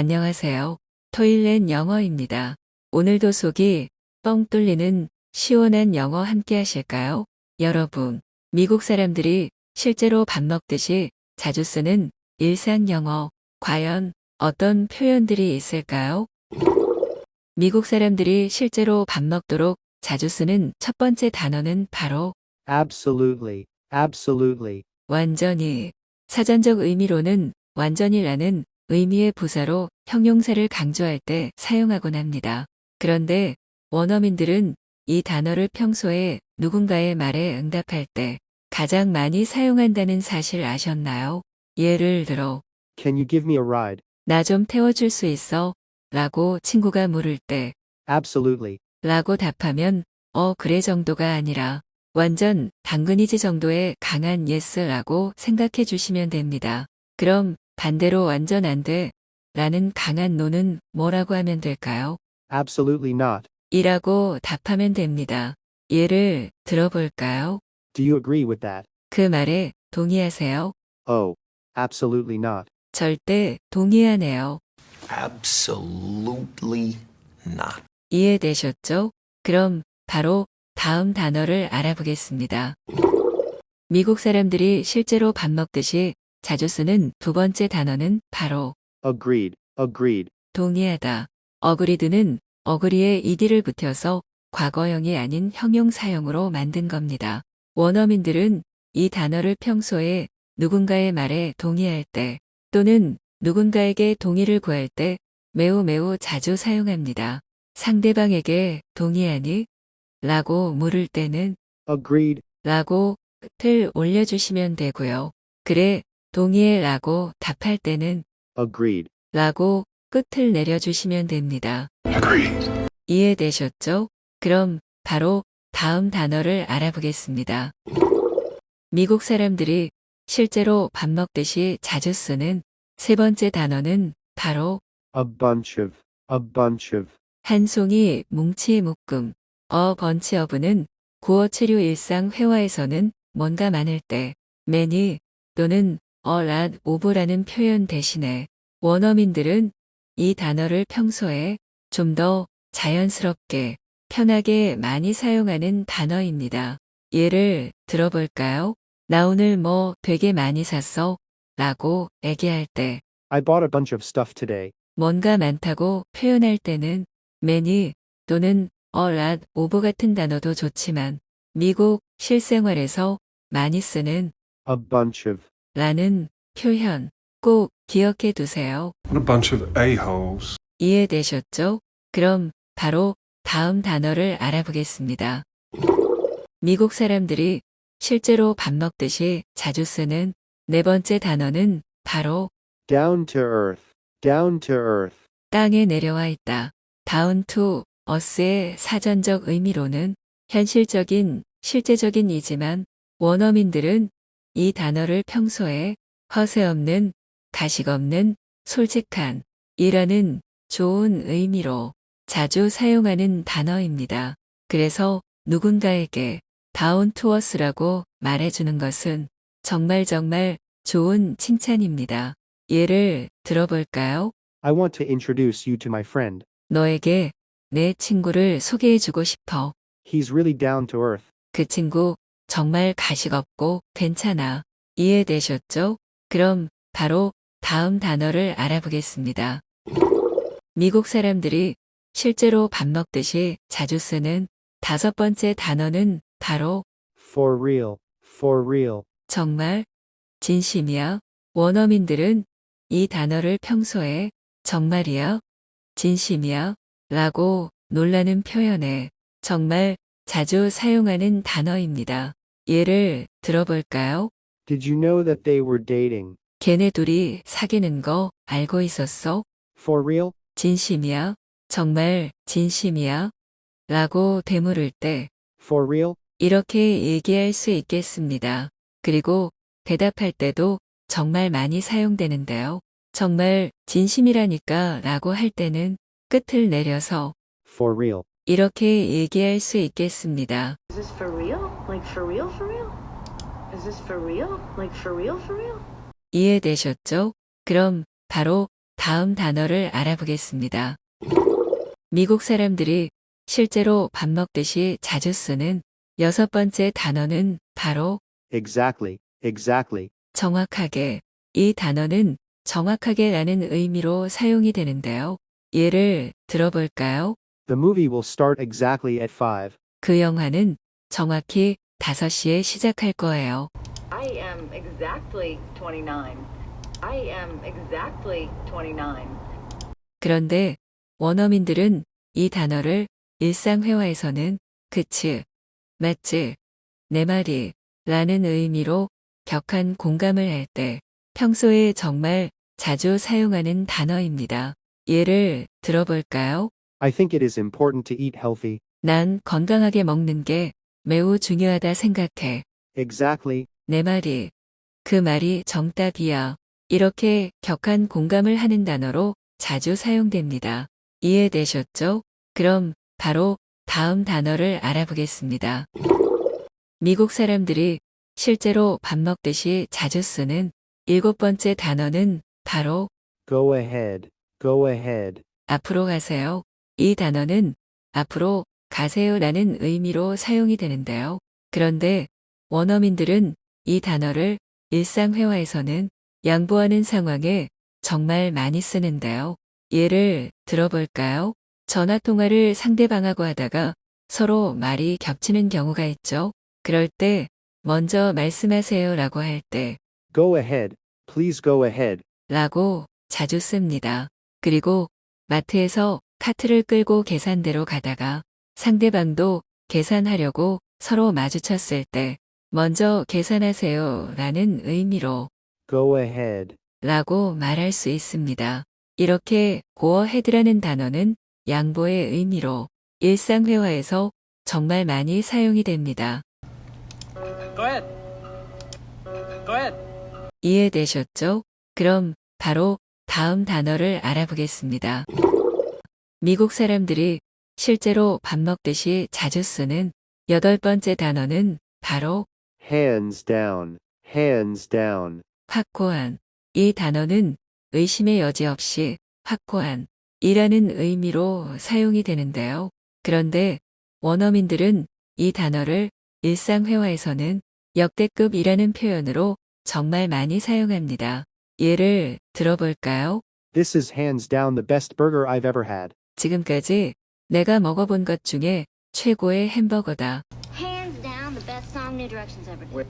안녕하세요. 토일렛 영어입니다. 오늘도 속이 뻥 뚫리는 시원한 영어 함께 하실까요? 여러분, 미국 사람들이 실제로 밥 먹듯이 자주 쓰는 일상 영어, 과연 어떤 표현들이 있을까요? 미국 사람들이 실제로 밥 먹도록 자주 쓰는 첫 번째 단어는 바로 Absolutely, absolutely. 완전히. 사전적 의미로는 완전히라는 의미의 부사로 형용사를 강조할 때 사용하곤 합니다. 그런데 원어민들은 이 단어를 평소에 누군가의 말에 응답할 때 가장 많이 사용한다는 사실 아셨나요? 예를 들어, Can you give me a ride? 나 좀 태워줄 수 있어? 라고 친구가 물을 때, Absolutely. 라고 답하면, 그래 정도가 아니라, 완전 당근이지 정도의 강한 예스라고 생각해 주시면 됩니다. 그럼 반대로 완전 안 돼. 라는 강한 노는 뭐라고 하면 될까요? Absolutely not. 이라고 답하면 됩니다. 예를 들어볼까요? Do you agree with that? 그 말에 동의하세요? Oh, absolutely not. 절대 동의하네요. Absolutely not. 이해되셨죠? 그럼 바로 다음 단어를 알아보겠습니다. 미국 사람들이 실제로 밥 먹듯이 자주 쓰는 두 번째 단어는 바로 Agreed, agreed. 동의하다. 어그리드는 어그리에 ed를 붙여서 과거형이 아닌 형용사형으로 만든 겁니다. 원어민들은 이 단어를 평소에 누군가의 말에 동의할 때 또는 누군가에게 동의를 구할 때 매우 자주 사용합니다. 상대방에게 동의하니? 라고 물을 때는 Agreed. 라고 끝을 올려주시면 되고요. 그래, 동의해 라고 답할 때는 Agreed. 라고 끝을 내려주시면 됩니다. Agreed. 이해되셨죠? 그럼 바로 다음 단어를 알아보겠습니다. 미국 사람들이 실제로 밥 먹듯이 자주 쓰는 세 번째 단어는 바로 A bunch of. 한 송이 뭉치 묶음. 번치 어브는 구어체류 일상 회화에서는 뭔가 많을 때 many 또는 a lot of라는 표현 대신에 원어민들은 이 단어를 평소에 좀 더 자연스럽게 편하게 많이 사용하는 단어입니다. 예를 들어볼까요? 나 오늘 뭐 되게 많이 샀어? 라고 얘기할 때 I bought a bunch of stuff today. 뭔가 많다고 표현할 때는 many 또는 a lot of 같은 단어도 좋지만 미국 실생활에서 많이 쓰는 A bunch of. 라는 표현 꼭 기억해 두세요. What a bunch of a-holes. 이해되셨죠? 그럼 바로 다음 단어를 알아보겠습니다. 미국 사람들이 실제로 밥 먹듯이 자주 쓰는 네 번째 단어는 바로 Down to earth. Down to earth. 땅에 내려와 있다. down to earth의 사전적 의미로는 현실적인, 실제적인이지만 원어민들은 이 단어를 평소에 허세 없는, 가식 없는, 솔직한 이라는 좋은 의미로 자주 사용하는 단어입니다. 그래서 누군가에게 down to earth라고 말해주는 것은 정말 좋은 칭찬입니다. 예를 들어볼까요? I want to introduce you to my friend. 너에게 내 친구를 소개해주고 싶어. He's really down to earth. 그 친구 정말 가식 없고 괜찮아. 이해되셨죠? 그럼 바로 다음 단어를 알아보겠습니다. 미국 사람들이 실제로 밥 먹듯이 자주 쓰는 다섯 번째 단어는 바로 For real. For real. 정말, 진심이야. 원어민들은 이 단어를 평소에 정말이야, 진심이야 라고 놀라는 표현에 정말 자주 사용하는 단어입니다. 예를 들어볼까요? Did you know that they were dating? 걔네 둘이 사귀는 거 알고 있었어? For real? 진심이야? 정말 진심이야? 라고 되물을 때 For real? 이렇게 얘기할 수 있겠습니다. 그리고 대답할 때도 정말 많이 사용되는데요. 정말 진심이라니까 라고 할 때는 끝을 내려서 For real. 이렇게 얘기할 수 있겠습니다. Is this for real? Like for real, for real? Is this for real? Like for real, for real? 이해되셨죠? 그럼 바로 다음 단어를 알아보겠습니다. 미국 사람들이 실제로 밥 먹듯이 자주 쓰는 6번째 단어는 바로 Exactly. Exactly. 정확하게. 이 단어는 정확하게 라는 의미로 사용이 되는데요. 예를 들어볼까요? The movie will start exactly at 5. 그 영화는 정확히 5시에 시작할 거예요. I am exactly 29. I am exactly 29. 그런데 원어민들은 이 단어를 일상회화에서는 그치, 맞지, 내 말이 라는 의미로 격한 공감을 할 때 평소에 정말 자주 사용하는 단어입니다. 예를 들어볼까요? I think it is important to eat healthy. 난 건강하게 먹는 게 매우 중요하다 생각해. Exactly. 내 말이, 그 말이 정답이야. 이렇게 격한 공감을 하는 단어로 자주 사용됩니다. 이해되셨죠? 그럼 바로 다음 단어를 알아보겠습니다. 미국 사람들이 실제로 밥 먹듯이 자주 쓰는 7번째 단어는 바로 Go ahead. Go ahead. 앞으로 가세요. 이 단어는 앞으로 가세요라는 의미로 사용이 되는데요. 그런데 원어민들은 이 단어를 일상회화에서는 양보하는 상황에 정말 많이 쓰는데요. 예를 들어볼까요? 전화통화를 상대방하고 하다가 서로 말이 겹치는 경우가 있죠. 그럴 때 먼저 말씀하세요 라고 할 때 Go ahead. Please go ahead. 라고 자주 씁니다. 그리고 마트에서 카트를 끌고 계산대로 가다가 상대방도 계산하려고 서로 마주쳤을 때 먼저 계산하세요 라는 의미로 Go ahead. 라고 말할 수 있습니다. 이렇게 go ahead라는 단어는 양보의 의미로 일상회화에서 정말 많이 사용이 됩니다. Go ahead. Go ahead. 이해되셨죠? 그럼 바로 다음 단어를 알아보겠습니다. 미국 사람들이 실제로 밥 먹듯이 자주 쓰는 8번째 단어는 바로 Hands down. Hands down. 확고한. 이 단어는 의심의 여지 없이 확고한 이라는 의미로 사용이 되는데요. 그런데 원어민들은 이 단어를 일상회화에서는 역대급이라는 표현으로 정말 많이 사용합니다. 예를 들어볼까요? This is hands down the best burger I've ever had. 지금까지 내가 먹어본 것 중에 최고의 햄버거다. Hands down, the best song New Directions ever did.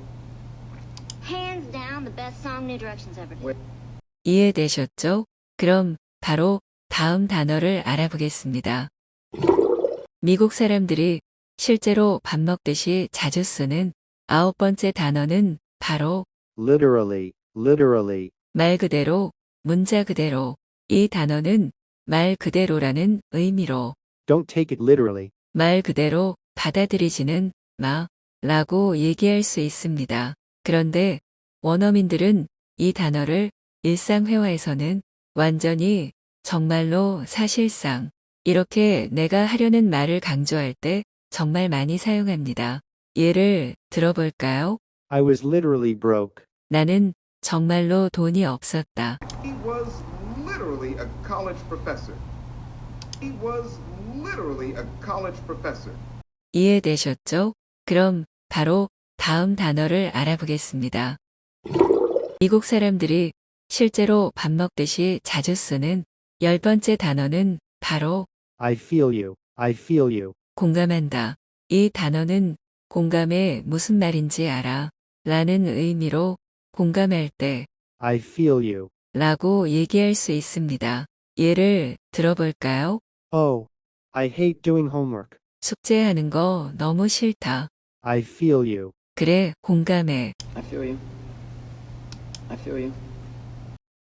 Hands down, the best song New Directions ever did. 이해되셨죠? 그럼 바로 다음 단어를 알아보겠습니다. 미국 사람들이 실제로 밥 먹듯이 자주 쓰는 9번째 단어는 바로 Literally. Literally. 말 그대로, 문자 그대로. 이 단어는 말 그대로라는 의미로 Don't take it literally. 말 그대로 받아들이지는 마 라고 얘기할 수 있습니다. 그런데 원어민들은 이 단어를 일상회화에서는 완전히 정말로 사실상 이렇게 내가 하려는 말을 강조할 때 정말 많이 사용합니다. 예를 들어볼까요? I was literally broke. 나는 정말로 돈이 없었다. He was literally a college professor. He was literally a college professor. 이해되셨죠? 그럼 바로 다음 단어를 알아보겠습니다. 미국 사람들이 실제로 밥 먹듯이 자주 쓰는 10번째 단어는 바로 I feel you. I feel you. 공감한다. 이 단어는 공감에 무슨 말인지 알아 라는 의미로 공감할 때 I feel you. 라고 얘기할 수 있습니다. 예를 들어볼까요? Oh. I hate doing homework. 숙제하는 거 너무 싫다. I feel you. 그래, 공감해. I feel you. I feel you.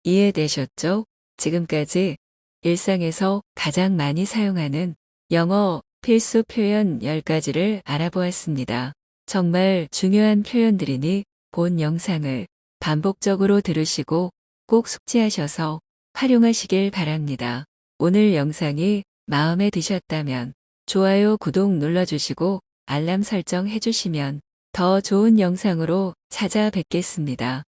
이해되셨죠? 지금까지 일상에서 가장 많이 사용하는 영어 필수 표현 10가지를 알아보았습니다. 정말 중요한 표현들이니 본 영상을 반복적으로 들으시고 꼭 숙지하셔서 활용하시길 바랍니다. 오늘 영상이 마음에 드셨다면 좋아요, 구독 눌러주시고 알람 설정 해주시면 더 좋은 영상으로 찾아뵙겠습니다.